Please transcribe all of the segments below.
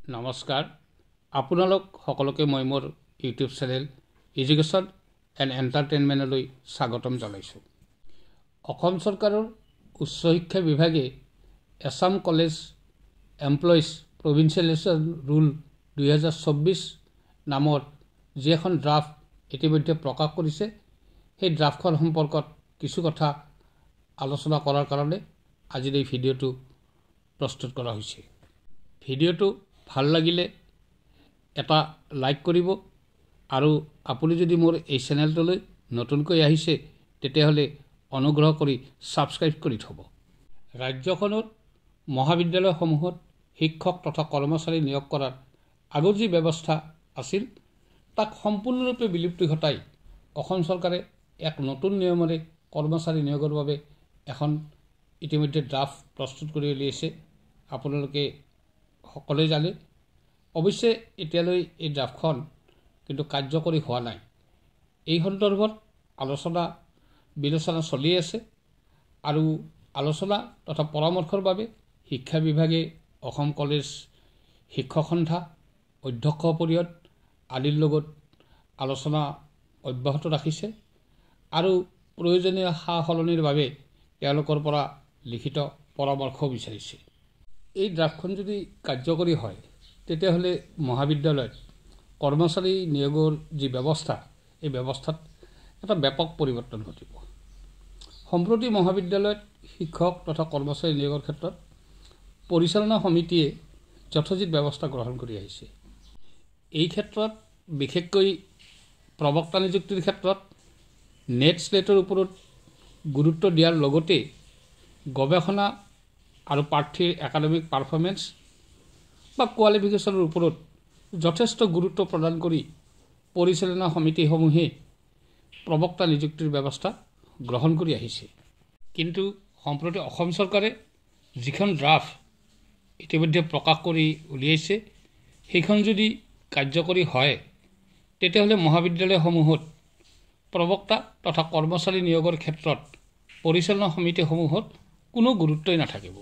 নমস্কাৰ আপোনালোক সকলোকে মই মোৰ ইউটিউব চেনেল এডুকেশ্যন এণ্ড এণ্টাৰটেইনমেণ্টলৈ স্বাগতম জনাইছোঁ। অসম চৰকাৰৰ উচ্চ শিক্ষা বিভাগে Assam college employees provincialisation rule 2024 নামৰ যি এখন ড্ৰাফ্ট ইতিমধ্যে প্ৰকাশ কৰিছে, সেই ড্ৰাফ্টখন সম্পৰ্কত কিছু কথা আলোচনা কৰাৰ কাৰণে আজিৰ এই ভিডিঅ'টো প্ৰস্তুত কৰা হৈছে। ভিডিঅ'টো ভাল লাগিলে এটা লাইক কৰিব আৰু আপুনি যদি মোৰ এই চেনেলটোলৈ নতুনকৈ আহিছে তেতিয়াহ'লে অনুগ্ৰহ কৰি ছাবস্ক্ৰাইব কৰি থ'ব। ৰাজ্যখনৰ মহাবিদ্যালয়সমূহত শিক্ষক তথা কৰ্মচাৰী নিয়োগ কৰাৰ আগৰ যি ব্যৱস্থা আছিল তাক সম্পূৰ্ণৰূপে বিলুপ্তি ঘটাই অসম চৰকাৰে এক নতুন নিয়মেৰে কৰ্মচাৰী নিয়োগৰ বাবে এখন ইতিমধ্যে ড্ৰাফ্ট প্ৰস্তুত কৰি উলিয়াইছে। আপোনালোকে সকলোৱে জানে। অৱশ্যে এতিয়ালৈ এই ড্ৰাফ্টখন কিন্তু কাৰ্যকৰী হোৱা নাই। এই সন্দৰ্ভত আলোচনা বিলোচনা চলি আছে আৰু আলোচনা তথা পৰামৰ্শৰ বাবে শিক্ষা বিভাগে অসম কলেজ শিক্ষক সন্থা অধ্যক্ষ পৰিষদ আদিৰ লগত আলোচনা অব্যাহত ৰাখিছে আৰু প্ৰয়োজনীয় সা সলনিৰ বাবে তেওঁলোকৰ পৰা লিখিত পৰামৰ্শ বিচাৰিছে। এই ড্ৰাফ্টখন যদি কাৰ্যকৰী হয় তেতিয়াহ'লে মহাবিদ্যালয়ত কৰ্মচাৰী নিয়োগৰ যি ব্যৱস্থা, এই ব্যৱস্থাত এটা ব্যাপক পৰিৱৰ্তন ঘটিব। সম্প্ৰতি মহাবিদ্যালয়ত শিক্ষক তথা কৰ্মচাৰী নিয়োগৰ ক্ষেত্ৰত পৰিচালনা সমিতিয়ে যথোচিত ব্যৱস্থা গ্ৰহণ কৰি আহিছে। এই ক্ষেত্ৰত বিশেষকৈ প্ৰবক্তা নিযুক্তিৰ ক্ষেত্ৰত নেট স্লেটৰ ওপৰত গুৰুত্ব দিয়াৰ লগতে গৱেষণা আৰু প্ৰাৰ্থীৰ একাডেমিক পাৰফৰ্মেঞ্চ বা কোৱালিফিকেশ্যনৰ ওপৰত যথেষ্ট গুৰুত্ব প্ৰদান কৰি পৰিচালনা সমিতিসমূহে প্ৰবক্তা নিযুক্তিৰ ব্যৱস্থা গ্ৰহণ কৰি আহিছে। কিন্তু সম্প্ৰতি অসম চৰকাৰে যিখন ড্ৰাফ্ট ইতিমধ্যে প্ৰকাশ কৰি উলিয়াইছে সেইখন যদি কাৰ্যকৰী হয় তেতিয়াহ'লে মহাবিদ্যালয়সমূহত প্ৰবক্তা তথা কৰ্মচাৰী নিয়োগৰ ক্ষেত্ৰত পৰিচালনা সমিতিসমূহত কোনো গুৰুত্বই নাথাকিব।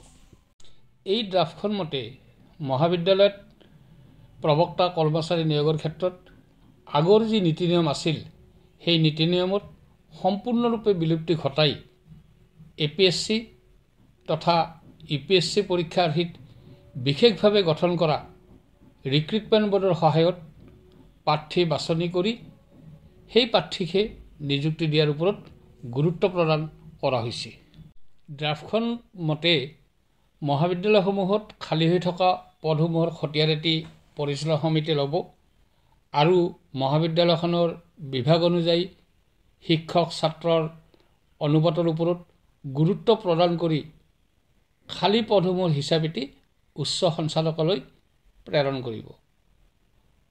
এই ড্ৰাফ্টখন মতে মহাবিদ্যালয়ত প্ৰবক্তা কৰ্মচাৰী নিয়োগৰ ক্ষেত্ৰত আগৰ যি নীতি নিয়ম আছিল সেই নীতি নিয়মত সম্পূৰ্ণৰূপে বিলুপ্তি ঘটাই APSC তথা UPSC পৰীক্ষাৰ্থীত বিশেষভাৱে গঠন কৰা ৰিক্ৰুটমেণ্ট বৰ্ডৰ সহায়ত প্ৰাৰ্থী বাছনি কৰি সেই প্ৰাৰ্থীকে নিযুক্তি দিয়াৰ ওপৰত গুৰুত্ব প্ৰদান কৰা হৈছে। ড্ৰাফ্টখন মতে মহাবিদ্যালয়সমূহত খালী হৈ থকা পদসমূহৰ খতিয়ানটি পৰিচালনা সমিতিয়ে ল'ব আৰু মহাবিদ্যালয়খনৰ বিভাগ অনুযায়ী শিক্ষক ছাত্ৰৰ অনুপাতৰ ওপৰত গুৰুত্ব প্ৰদান কৰি খালী পদসমূহৰ হিচাপ এটি উচ্চ সঞ্চালকালয়লৈ প্ৰেৰণ কৰিব।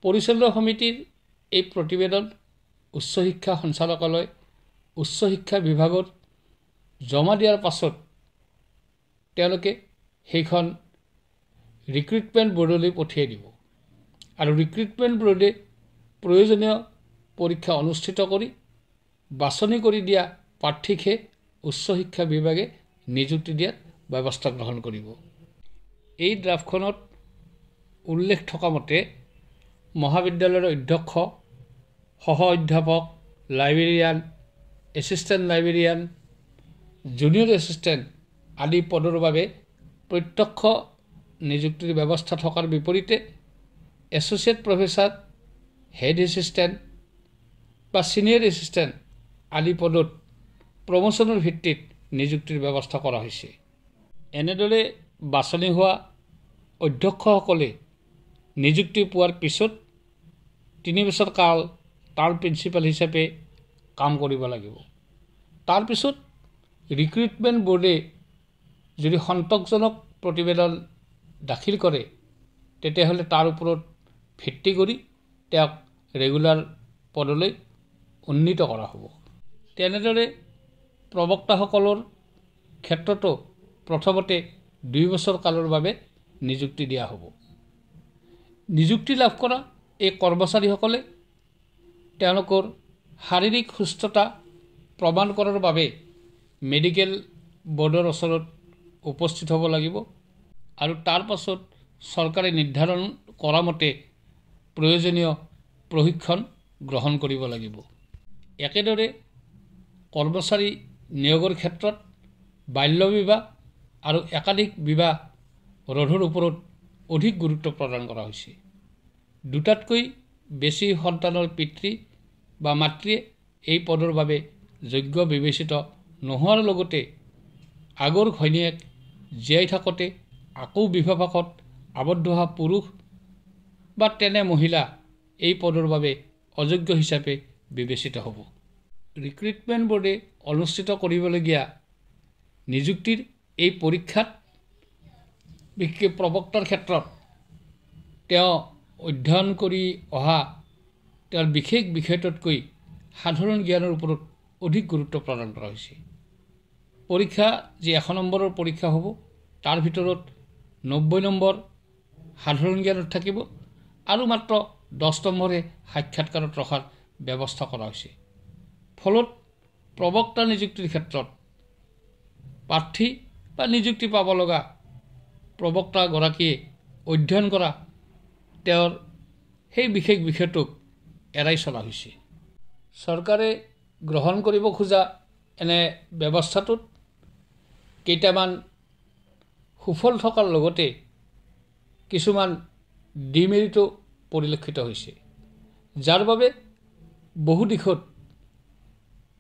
পৰিচালনা সমিতিৰ এই প্ৰতিবেদন উচ্চ শিক্ষা সঞ্চালকালয় উচ্চ শিক্ষা বিভাগত জমা দিয়াৰ পাছত তেওঁলোকে সেইখন ৰিক্ৰুটমেণ্ট বৰ্ডলৈ পঠিয়াই দিব আৰু ৰিক্ৰুটমেণ্ট বৰ্ডে প্ৰয়োজনীয় পৰীক্ষা অনুষ্ঠিত কৰি বাছনি কৰি দিয়া প্ৰাৰ্থীকে উচ্চ শিক্ষা বিভাগে নিযুক্তি দিয়াৰ ব্যৱস্থা গ্ৰহণ কৰিব। এই ড্ৰাফ্টখনত উল্লেখ থকা মতে মহাবিদ্যালয়ৰ অধ্যক্ষ, সহ অধ্যাপক, librarian, assistant librarian, junior assistant আদি পদৰ বাবে প্ৰত্যক্ষ নিযুক্তিৰ ব্যৱস্থা থকাৰ বিপৰীতে এছ'চিয়েট প্ৰফেচাৰ, হেড এছিষ্টেণ্ট বা ছিনিয়ৰ এছিষ্টেণ্ট আদি পদত প্ৰমোচনৰ ভিত্তিত নিযুক্তিৰ ব্যৱস্থা কৰা হৈছে। এনেদৰে বাছনি হোৱা অধ্যক্ষসকলে নিযুক্তি পোৱাৰ পিছত 3 বছৰ কাল তাৰ প্ৰিন্সিপাল হিচাপে কাম কৰিব লাগিব। তাৰপিছত ৰিক্ৰুটমেণ্ট বৰ্ডে যদি সন্তোষজনক প্ৰতিবেদন দাখিল কৰে তেতিয়াহ'লে তাৰ ওপৰত ভিত্তি কৰি তেওঁক ৰেগুলাৰ পদলৈ উন্নীত কৰা হ'ব। তেনেদৰে প্ৰবক্তাসকলৰ ক্ষেত্ৰতো প্ৰথমতে 2 বছৰ কালৰ বাবে নিযুক্তি দিয়া হ'ব। নিযুক্তি লাভ কৰা এই কৰ্মচাৰীসকলে তেওঁলোকৰ শাৰীৰিক সুস্থতা প্ৰমাণ কৰাৰ বাবে মেডিকেল বৰ্ডৰ ওচৰত উপস্থিত হ'ব লাগিব আৰু তাৰ পাছত চৰকাৰে নিৰ্ধাৰণ কৰা মতে প্ৰয়োজনীয় প্ৰশিক্ষণ গ্ৰহণ কৰিব লাগিব। একেদৰে কৰ্মচাৰী নিয়োগৰ ক্ষেত্ৰত বাল্য বিবাহ আৰু একাধিক বিবাহ ৰোধৰ ওপৰত অধিক গুৰুত্ব প্ৰদান কৰা হৈছে। দুটাতকৈ বেছি সন্তানৰ পিতৃ বা মাতৃয়ে এই পদৰ বাবে যোগ্য বিবেচিত নোহোৱাৰ লগতে আগৰ ঘৈণীয়েক জীয়াই থাকোঁতে আকৌ বিবাহপাশত আবদ্ধ হোৱা পুৰুষ বা তেনে মহিলা এই পদৰ বাবে অযোগ্য হিচাপে বিবেচিত হ'ব। ৰিক্ৰুইটমেণ্ট বোৰ্ডে অনুষ্ঠিত কৰিবলগীয়া নিযুক্তিৰ এই পৰীক্ষাত বিশেষকৈ প্ৰবক্তাৰ ক্ষেত্ৰত তেওঁ অধ্যয়ন কৰি অহা তেওঁৰ বিশেষ বিষয়টোতকৈ সাধাৰণ জ্ঞানৰ ওপৰত অধিক গুৰুত্ব প্ৰদান কৰা হৈছে। পৰীক্ষা যি 100 নম্বৰৰ পৰীক্ষা হ'ব তাৰ ভিতৰত 90 নম্বৰ সাধাৰণ জ্ঞানত থাকিব আৰু মাত্ৰ 10 নম্বৰে সাক্ষাৎকাৰত ৰখাৰ ব্যৱস্থা কৰা হৈছে। ফলত প্ৰবক্তা নিযুক্তিৰ ক্ষেত্ৰত প্ৰাৰ্থী বা নিযুক্তি পাব লগা প্ৰবক্তাগৰাকীয়ে অধ্যয়ন কৰা তেওঁৰ সেই বিশেষ বিষয়টোক এৰাই চলা হৈছে। চৰকাৰে গ্ৰহণ কৰিব খোজা এনে ব্যৱস্থাটোত কেইটামান সুফল থকাৰ লগতে কিছুমান ডিমেৰিটো পৰিলক্ষিত হৈছে, যাৰ বাবে বহু দিশত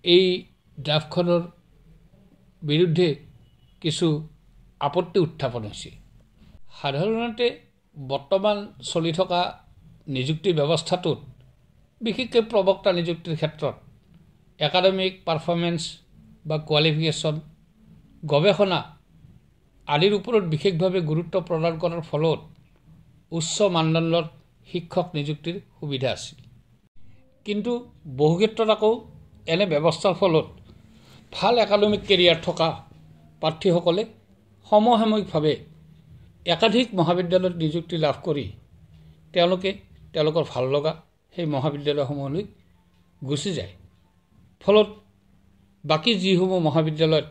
এই ড্ৰাফটখনৰ বিৰুদ্ধে কিছু আপত্তি উত্থাপন হৈছে। সাধাৰণতে বৰ্তমান চলি থকা নিযুক্তি ব্যৱস্থাটোত বিশেষকৈ প্ৰবক্তা নিযুক্তিৰ ক্ষেত্ৰত একাডেমিক পাৰফৰ্মেঞ্চ বা কোৱালিফিকেশ্যন, গৱেষণা আদিৰ ওপৰত বিশেষভাৱে গুৰুত্ব প্ৰদান কৰাৰ ফলত উচ্চ মানদণ্ডৰ শিক্ষক নিযুক্তিৰ সুবিধা আছিল। কিন্তু বহু ক্ষেত্ৰত আকৌ এনে ব্যৱস্থাৰ ফলত ভাল একাডেমিক কেৰিয়াৰ থকা প্ৰাৰ্থীসকলে সমসাময়িকভাৱে একাধিক মহাবিদ্যালয়ত নিযুক্তি লাভ কৰি তেওঁলোকে তেওঁলোকৰ ভাল লগা সেই মহাবিদ্যালয়সমূহলৈ গুচি যায়। ফলত বাকী যিসমূহ মহাবিদ্যালয়ত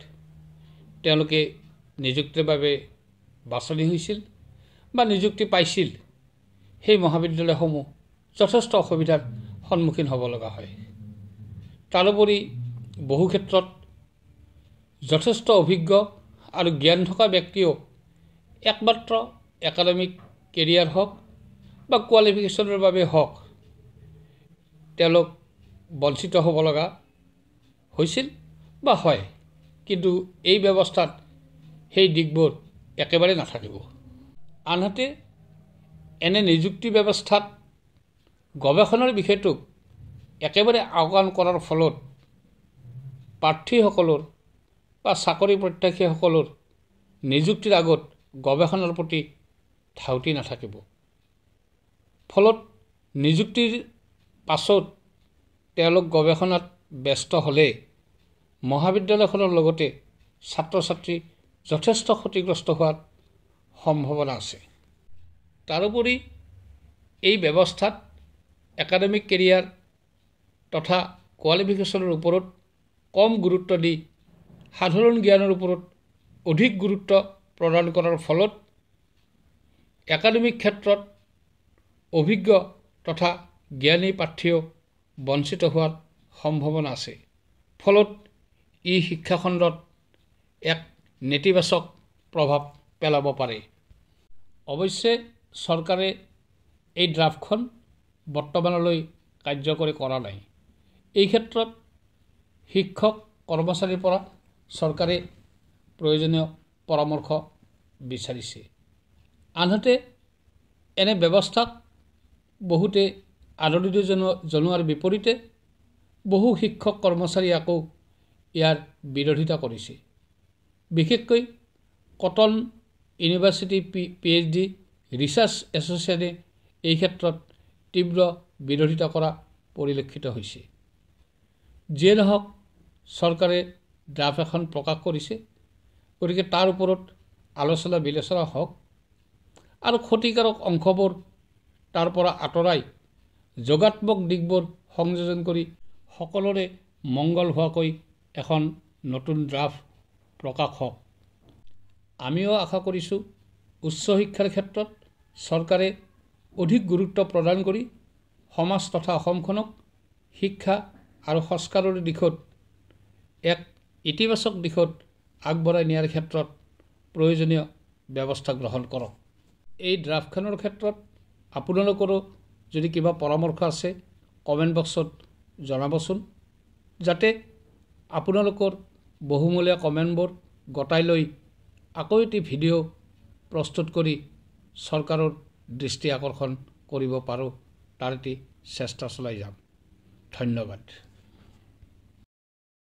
তেওঁলোকে নিযুক্তিৰ বাবে বাছনি হৈছিল বা নিযুক্তি পাইছিল সেই মহাবিদ্যালয়সমূহ যথেষ্ট অসুবিধাৰ সন্মুখীন হ'ব লগা হয়। তাৰোপৰি বহু ক্ষেত্ৰত যথেষ্ট অভিজ্ঞ আৰু জ্ঞান থকা ব্যক্তিও একমাত্ৰ একাডেমিক কেৰিয়াৰ হওক বা কোৱালিফিকেশ্যনৰ বাবে হওক তেওঁলোক বঞ্চিত হ'ব লগা হৈছিল বা হয়। কিন্তু এই ব্যৱস্থাত সেই দিশবোৰ একেবাৰে নাথাকিব। আনহাতে এনে নিযুক্তি ব্যৱস্থাত গৱেষণাৰ বিষয়টোক একেবাৰে আওকাণ কৰাৰ ফলত প্ৰাৰ্থীসকলৰ বা চাকৰি প্ৰত্যাশীসকলৰ নিযুক্তিৰ আগত গৱেষণাৰ প্ৰতি ধাউতি নাথাকিব। ফলত নিযুক্তিৰ পাছত তেওঁলোক গৱেষণাত ব্যস্ত হ'লে মহাবিদ্যালয়খনৰ লগতে ছাত্ৰ ছাত্ৰী যথেষ্ট ক্ষতিগ্ৰস্ত হোৱাৰ সম্ভাৱনা আছে। তাৰোপৰি এই ব্যৱস্থাত একাডেমিক কেৰিয়াৰ তথা কোৱালিফিকেশ্যনৰ ওপৰত কম গুৰুত্ব দি সাধাৰণ জ্ঞানৰ ওপৰত অধিক গুৰুত্ব প্ৰদান কৰাৰ ফলত একাডেমিক ক্ষেত্ৰত অভিজ্ঞ তথা জ্ঞানী প্ৰাৰ্থীও বঞ্চিত হোৱাৰ সম্ভাৱনা আছে। ফলত ই শিক্ষাখণ্ডত এক নেতিবাচক প্ৰভাৱ পেলাব পাৰে। অৱশ্যে চৰকাৰে এই ড্ৰাফটখন বৰ্তমানলৈ কাৰ্যকৰী কৰা নাই। এই ক্ষেত্ৰত শিক্ষক কৰ্মচাৰীৰ পৰা চৰকাৰে প্ৰয়োজনীয় পৰামৰ্শ বিচাৰিছে। আনহাতে এনে ব্যৱস্থাক বহুতে আদৰণি জনোৱাৰ বিপৰীতে বহু শিক্ষক কৰ্মচাৰী আকৌ ইয়াৰ বিৰোধিতা কৰিছে। বিশেষকৈ কটন ইউনিভাৰ্চিটি PhD ৰিচাৰ্চ এছ'চিয়েশ্যনে এই ক্ষেত্ৰত তীব্ৰ বিৰোধিতা কৰা পৰিলক্ষিত হৈছে। যিয়ে নহওক চৰকাৰে ড্ৰাফট এখন প্ৰকাশ কৰিছে, গতিকে তাৰ ওপৰত আলোচনা বিলোচনা হওক আৰু ক্ষতিকাৰক অংশবোৰ তাৰ পৰা আঁতৰাই যোগাত্মক দিশবোৰ সংযোজন কৰি সকলোৰে মংগল হোৱাকৈ এখন নতুন ড্ৰাফট প্ৰকাশ হওক। আমিও আশা কৰিছোঁ উচ্চ শিক্ষাৰ ক্ষেত্ৰত চৰকাৰে অধিক গুৰুত্ব প্ৰদান কৰি সমাজ তথা অসমখনক শিক্ষা আৰু সংস্কাৰৰ দিশত এক ইতিবাচক দিশত আগবঢ়াই নিয়াৰ ক্ষেত্ৰত প্ৰয়োজনীয় ব্যৱস্থা গ্ৰহণ কৰক। এই ড্ৰাফ্টখনৰ ক্ষেত্ৰত আপোনালোকৰো যদি কিবা পৰামৰ্শ আছে কমেণ্ট বক্সত জনাবচোন, যাতে আপোনালোকৰ বহুমূলীয়া কমেণ্টবোৰ গোটাই লৈ আকৌ এটি ভিডিঅ' প্ৰস্তুত কৰি চৰকাৰৰ দৃষ্টি আকৰ্ষণ কৰিব পাৰোঁ, তাৰ এটি চেষ্টা চলাই যাম। ধন্যবাদ।